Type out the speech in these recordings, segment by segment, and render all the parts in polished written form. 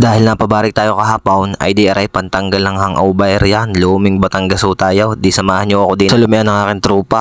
Dahil napabarik tayo kahapon, ay di aray pantanggal ng hangover yan. Luming Batangas ho tayo. Di samahan nyo ako din sa lumian ng aking tropa.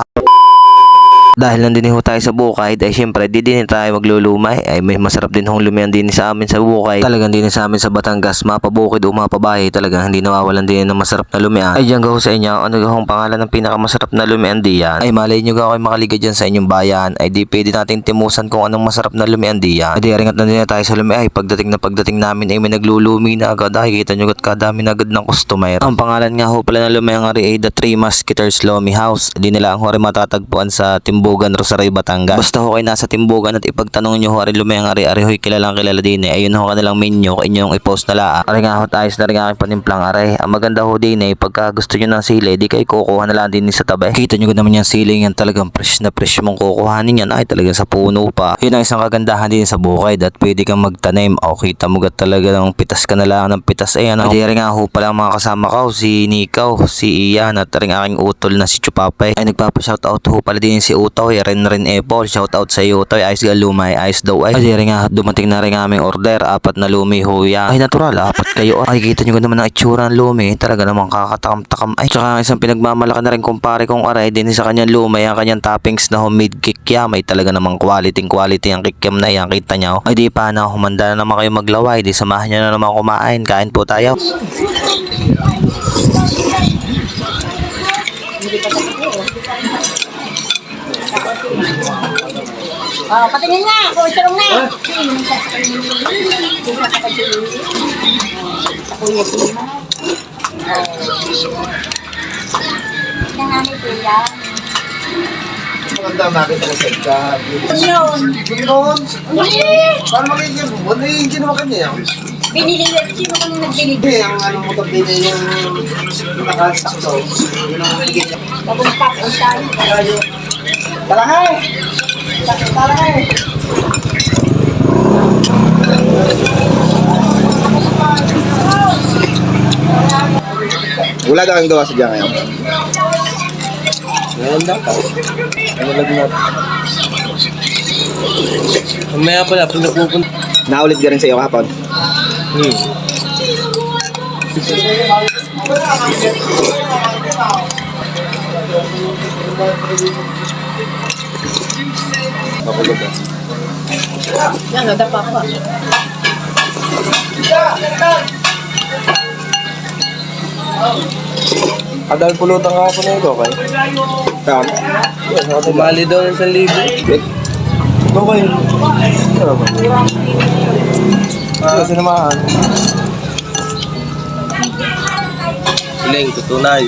Dahil nandun ho tayo sa bukid, ay syempre di din tayo maglulumay. Ay may masarap din hong lumian din sa amin sa bukid. Talagang din sa amin sa Batangas, mapabukid o mapabahay, talagang hindi nawawalan din ng masarap na lumian. Ay diyan ho sa inyo, ano hong pangalan ng pinakamasarap na lumian diyan? Ay malay nyo ako makaliga dyan sa inyong bayan. Ay di pwede natin timusan kung anong masarap na lumian diyan. Ay di ringat na din tayo sa lumian. Ay pagdating namin ay may naglulumi na agad. Ay kita nyo agad kadami na agad ng customer. Ang pangalan nga ho pala ng lumian ay The Three Musketeers Lomi House. Di nila ang hori matatagpuan sa Timbugan, Rosario, Batangas. Basta ho kayo nasa Timbugan at ipagtanong nyo ho, ari lumayang ari ho'y kilalang kilala din eh. Ayun ho kanilang menu, inyong i-post na lang. Ari nga ho tayo na rin aking panimplang ari. Ang maganda ho din eh, pagka gusto nyo ng sili, di kayo kukuha na lang din sa tabi. Kita nyo naman yung sili yan, talagang fresh na fresh mong kukuhanin yan. Ay talagang sa puno pa. Yun ang isang kagandahan din sa bukid at pwede kang magtanim. O kita mo talaga ng pitas ka na lang ng pitas. Ayan ho. Di rin nga ho pala mga kasama ko, si Nikaw, si Ian at rin aking utol na si Chupapay. Ay nagpapa-shoutout ho pala din si Utaw. Ren Apple, shout out sa iyo Toy, ayos ga lumay, ayos daw ay. Ay nga dumating na rin aming order, 4 na lumi ho yan. Ay natural, 4 kayo. Ay kita nyo naman ang itsura ng lumi, talaga namang kakatakam-takam. Ay tsaka isang pinagmamalaki na rin kumpare kong aray din sa kanyang lumay, ang kanyang toppings na homemade kikiam. Ay talaga namang quality ang kikiam na yan, kita nyo. Ay di pa na, humanda na naman kayo maglaway, di samahan nyo na naman kumain, kain po tayo. Oh, patingin nga, kung sarong na. Kuya Sima. Yan namin kuya. Maganda natin ang sa Yun. Ginoon? Paano magiging? Ano yung ginawa kanya? Binili yun. Sino kung nagbili? Hindi, ang ano mo tabi na yung nakasakto. Yun ang magiging niya. Bagong pack, ang saan. Talangay! Talangay! Wala daw yung gawa sa diyan ngayon. Ngayon daw. Ano lang natin? Mamaya pala, pag napupunta. Naulit ka rin sa iyo kahapon. Papagot ka. Yan, nadapa ko. Kadal pulutan ka po na ito, okay? Tama. Kumali daw ng 1,000. Okay. Ano ba? Kasi naman. Siling, tutunay.